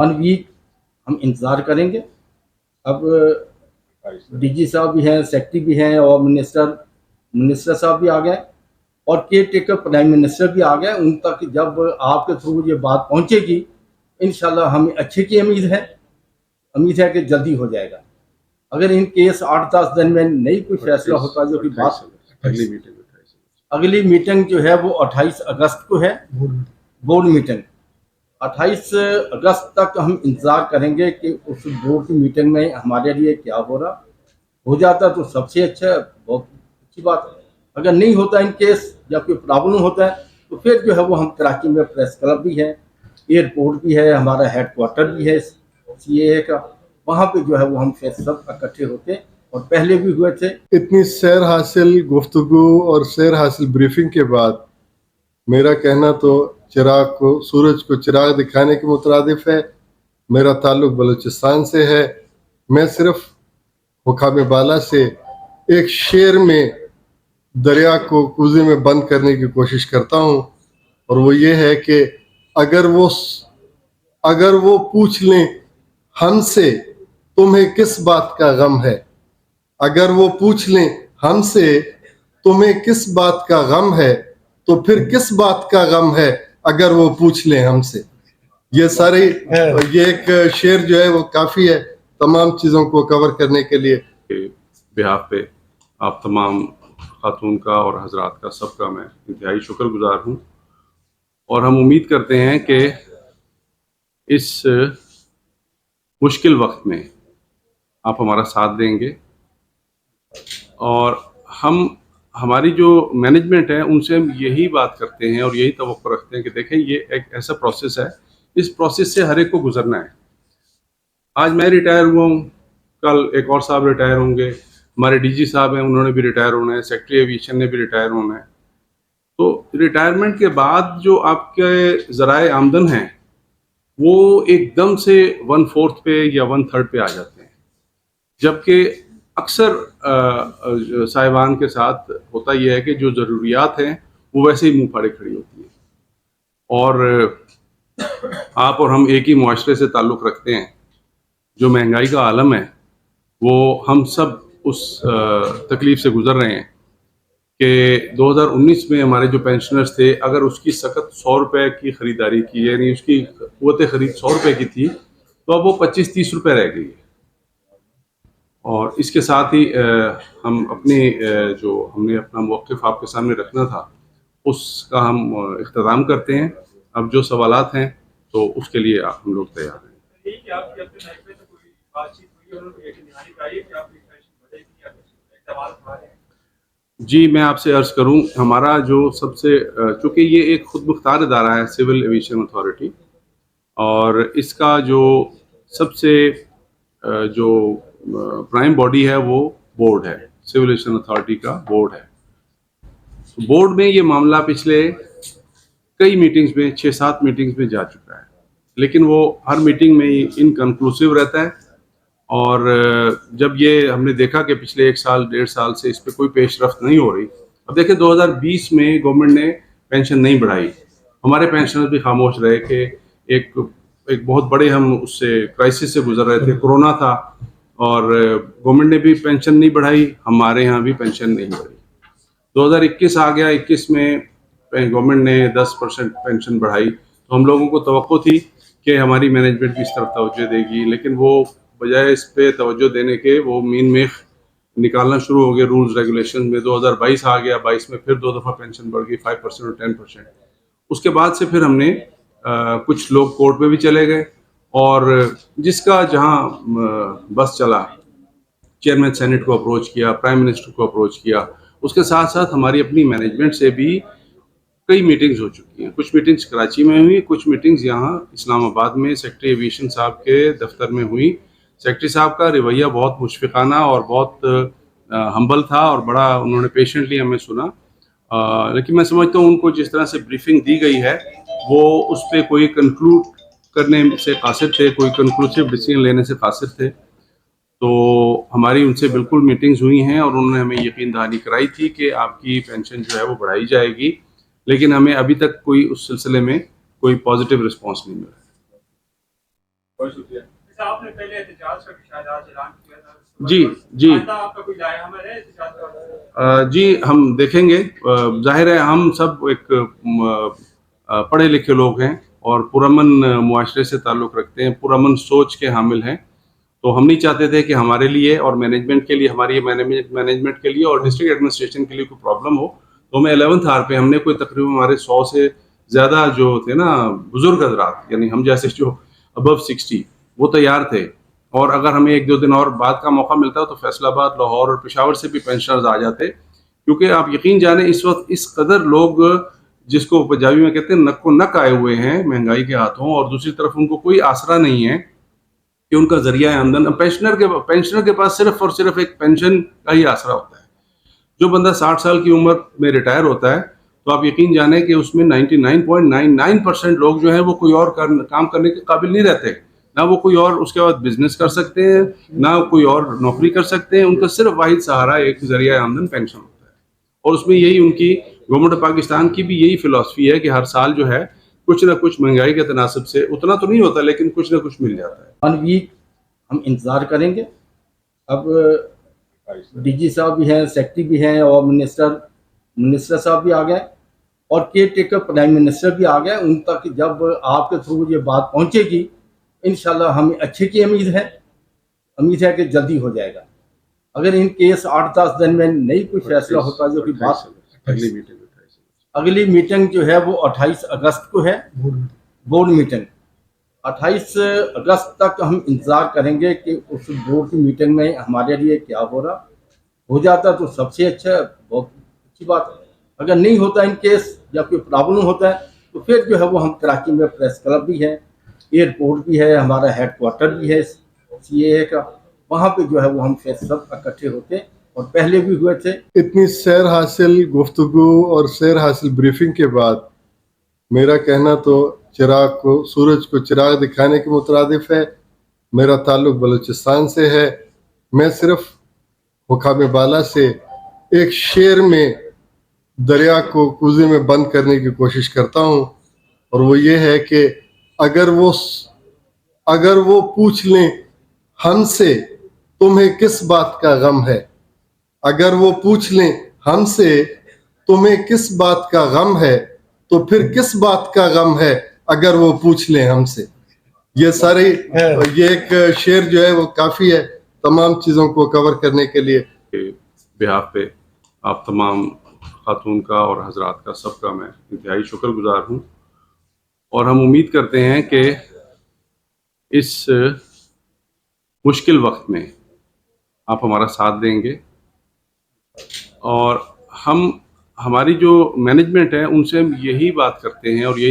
1 week हम इंतज़ार करेंगे। अब डीजी साहब भी हैं, सेक्रेटरी भी हैं और मिनिस्टर साहब भी आ गए और केयर टेकर प्राइम मिनिस्टर भी आ गए। उन तक जब आपके थ्रू ये बात पहुंचेगी, इंशाल्लाह हमें अच्छे की उम्मीद है कि जल्दी हो जाएगा। अगर इन केस 8-10 दिन में नहीं कोई फैसला होता, जो कि बात अगली मीटिंग जो है वो 28 अगस्त को है, बोर्ड मीटिंग। 28 अगस्त तक हम इंतज़ार करेंगे कि उस बोर्ड की मीटिंग में हमारे लिए क्या हो जाता तो सबसे अच्छा, बहुत अच्छी बात है। अगर नहीं होता इन केस या कोई प्रॉब्लम होता है तो फिर जो है वो हम कराची में प्रेस क्लब भी है, एयरपोर्ट भी है, हमारा हेडक्वार्टर भी है CAA का, वहाँ पे जो है वो हम फिर सब इकट्ठे होते और पहले भी हुए थे। इतनी सैर हासिल गुफ्तगू और सैर हासिल ब्रीफिंग के बाद मेरा कहना तो सूरज को चिराग दिखाने के मुतरादिफ है। मेरा ताल्लुक बलूचिस्तान से है। मैं सिर्फ हुकाम बाला से एक शेर में दरिया को कुएं में बंद करने की कोशिश करता हूँ, और वो ये है कि अगर वो पूछ लें हमसे तुम्हें किस बात का गम है, अगर वो पूछ लें हमसे तुम्हें किस बात का गम है, तो फिर किस बात का गम है अगर वो पूछ लें हमसे। ये एक शेर जो है वो काफी है तमाम चीजों को कवर करने के लिए। बिहाफ पे आप तमाम खातून का और हजरात का सबका मैं इंतहाई शुक्रगुजार हूँ, और हम उम्मीद करते हैं कि इस मुश्किल वक्त में आप हमारा साथ देंगे, और हमारी जो मैनेजमेंट है उनसे हम यही बात करते हैं और यही तवक्को रखते हैं कि देखें ये एक ऐसा प्रोसेस है, इस प्रोसेस से हर एक को गुजरना है। आज मैं रिटायर हुआ हूँ, कल एक और साहब रिटायर होंगे, हमारे डीजी साहब हैं उन्होंने भी रिटायर होना है, सेक्रेटरी एविएशन ने भी रिटायर होना है। तो रिटायरमेंट के बाद जो आपके ज़राए आमदन हैं वो एकदम से 1/4 पे या 1/3 पे आ जाते हैं, जबकि अक्सर साहिबान के साथ होता यह है कि जो ज़रूरियात हैं वो वैसे ही मुंह फाड़े खड़ी होती हैं, और आप और हम एक ही मुआशरे से ताल्लुक़ रखते हैं। जो महंगाई का आलम है वो हम सब उस तकलीफ़ से गुज़र रहे हैं कि 2019 में हमारे जो पेंशनर्स थे, अगर उसकी सख्त 100 रुपये की ख़रीदारी की, यानी उसकी क़ुव्वत ख़रीद 100 रुपये की थी, तो अब वो 25-30 रुपये रह गई है। और इसके साथ ही हम जो हमने अपना मौक़िफ़ आपके सामने रखना था उसका हम इख्तिताम करते हैं। अब जो सवालात हैं तो उसके लिए हम लोग तैयार हैं। जी, मैं आपसे अर्ज़ करूं, हमारा जो सबसे चूँकि ये एक खुद मुख्तार इदारा है सिविल एविएशन अथॉरिटी, और इसका जो सबसे जो प्राइम बॉडी है वो बोर्ड है, सिविल एविएशन अथॉरिटी का बोर्ड है। तो बोर्ड में ये मामला पिछले कई मीटिंग्स में 6-7 मीटिंग्स में जा चुका है, लेकिन वो हर मीटिंग में इनकन्क्लूसिव रहता है। और जब ये हमने देखा कि पिछले 1 साल 1.5 साल से इस पर कोई पेशरफ्त नहीं हो रही। अब देखिए 2020 में गवर्नमेंट ने पेंशन नहीं बढ़ाई, हमारे पेंशनर्स भी खामोश रहे कि एक बहुत बड़े हम उससे क्राइसिस से गुजर रहे थे, कोरोना था, और गवर्नमेंट ने भी पेंशन नहीं बढ़ाई, हमारे यहाँ भी पेंशन नहीं बढ़ी। 2021 आ गया, 21 में गवर्नमेंट ने 10% पेंशन बढ़ाई, तो हम लोगों को तवक्को थी कि हमारी मैनेजमेंट भी इस तरफ तवज्जो देगी, लेकिन वो बजाय इस पे तवज्जो देने के वो मीन मेख निकालना शुरू हो गए रूल्स रेगुलेशन में। 2022 आ गया, 22 में फिर 2 दफ़ा पेंशन बढ़ गई 5% और 10%। उसके बाद से फिर हमने कुछ लोग कोर्ट में भी चले गए, और जिसका जहाँ बस चला, चेयरमैन सेनेट को अप्रोच किया, प्राइम मिनिस्टर को अप्रोच किया। उसके साथ साथ हमारी अपनी मैनेजमेंट से भी कई मीटिंग्स हो चुकी हैं। कुछ मीटिंग्स कराची में हुई, कुछ मीटिंग्स यहाँ इस्लामाबाद में सेक्रेटरी एविएशन साहब के दफ्तर में हुई। सेक्रेटरी साहब का रवैया बहुत मुशफ़िक़ाना और बहुत हम्बल था, और बड़ा उन्होंने पेशेंटली हमें सुना। लेकिन मैं समझता हूँ उनको जिस तरह से ब्रीफिंग दी गई है वो उस पर कोई कंक्लूड करने से कासिर थे, कोई कंक्लूसिव डिसीजन लेने से कासिर थे। तो हमारी उनसे बिल्कुल मीटिंग्स हुई हैं, और उन्होंने हमें यकीन दहानी कराई थी कि आपकी पेंशन जो है वो बढ़ाई जाएगी, लेकिन हमें अभी तक कोई उस सिलसिले में कोई पॉजिटिव रिस्पॉन्स नहीं मिला। बहुत शुक्रिया। जैसे आपने पहले एहतजाज का भी शायद आज ऐलान किया था, जी आइंदा आपका कोई राय अमल है एहतजाज का? जी हम देखेंगे। जाहिर है हम सब एक पढ़े लिखे लोग हैं और पुरअमन मुआशरे से ताल्लुक़ रखते हैं, पुरअमन सोच के हामिल हैं। तो हम नहीं चाहते थे कि हमारे लिए और मैनेजमेंट के लिए, हमारी मैनेजमेंट के लिए और डिस्ट्रिक्ट एडमिनिस्ट्रेशन के लिए कोई प्रॉब्लम हो। तो हमें 11th आवर पे हमने कोई तकरीबन हमारे 100 से ज़्यादा जो थे ना बुजुर्ग हजरात, यानी हम जैसे जो अबव 60, वो तैयार थे। और अगर हमें 1-2 दिन और बाद का मौका मिलता तो फैसलाबाद, लाहौर और पेशावर से भी पेंशनर्स आ जाते, क्योंकि आप यकीन जाने इस वक्त इस कदर लोग, जिसको पंजाबी में कहते हैं नक्को नक आए हुए हैं महंगाई के हाथों, और दूसरी तरफ उनको कोई आसरा नहीं है कि उनका जरिया आमदन। पेंशनर के पास सिर्फ और सिर्फ एक पेंशन का ही आसरा होता है। जो बंदा 60 साल की उम्र में रिटायर होता है तो आप यकीन जाने कि उसमें 99.99% लोग जो है वो कोई और काम करने के काबिल नहीं रहते। ना वो कोई और उसके बाद बिजनेस कर सकते हैं, ना कोई और नौकरी कर सकते हैं। उनका सिर्फ वाहिद सहारा एक जरिया आमदन पेंशन होता है। और उसमें यही उनकी गवर्नमेंट ऑफ पाकिस्तान की भी यही फिलॉसफी है कि हर साल जो है कुछ ना कुछ महंगाई के तनासब से, उतना तो नहीं होता लेकिन कुछ ना कुछ मिल जाता है। 1 वीक हम इंतज़ार करेंगे। अब डीजी साहब भी हैं, सेक्रेटरी भी हैं और मिनिस्टर साहब भी आ गए और केयर टेकर प्राइम मिनिस्टर भी आ गए। उन तक जब आपके थ्रू ये बात पहुंचेगी, इंशाल्लाह हमें अच्छे की उम्मीद है कि जल्दी हो जाएगा। अगर इन केस 8-10 दिन में नहीं कोई फैसला होता, जो कि बात अगली मीटिंग जो है वो 28 अगस्त को है, बोर्ड मीटिंग। 28 अगस्त तक हम इंतज़ार करेंगे कि उस बोर्ड की मीटिंग में हमारे लिए क्या हो जाता तो सबसे अच्छा, बहुत अच्छी बात है। अगर नहीं होता इन केस या कोई प्रॉब्लम होता है तो फिर जो है वो हम कराची में प्रेस क्लब भी है, एयरपोर्ट भी है, हमारा हेडक्वार्टर भी है CAA का, वहाँ पे जो है वो हम फिर सब इकट्ठे होते और पहले भी हुए थे। इतनी सैर हासिल गुफ्तगू और सैर हासिल ब्रीफिंग के बाद मेरा कहना तो सूरज को चिराग दिखाने के मुतरादिफ है। मेरा ताल्लुक बलूचिस्तान से है। मैं सिर्फ हुकाम बाला से एक शेर में दरिया को कुएं में बंद करने की कोशिश करता हूँ, और वो ये है कि अगर वो पूछ लें हमसे तुम्हें किस बात का गम है, अगर वो पूछ लें हमसे तुम्हें किस बात का गम है, तो फिर किस बात का गम है अगर वो पूछ लें हमसे। ये सारी ये एक शेर जो है वो काफ़ी है तमाम चीज़ों को कवर करने के लिए। बिहाफ पे आप तमाम खातून का और हजरात का, सबका मैं इंतहाई शुक्रगुजार हूँ। और हम उम्मीद करते हैं कि इस मुश्किल वक्त में आप हमारा साथ देंगे, और हमारी जो मैनेजमेंट है उनसे हम यही बात करते हैं और यही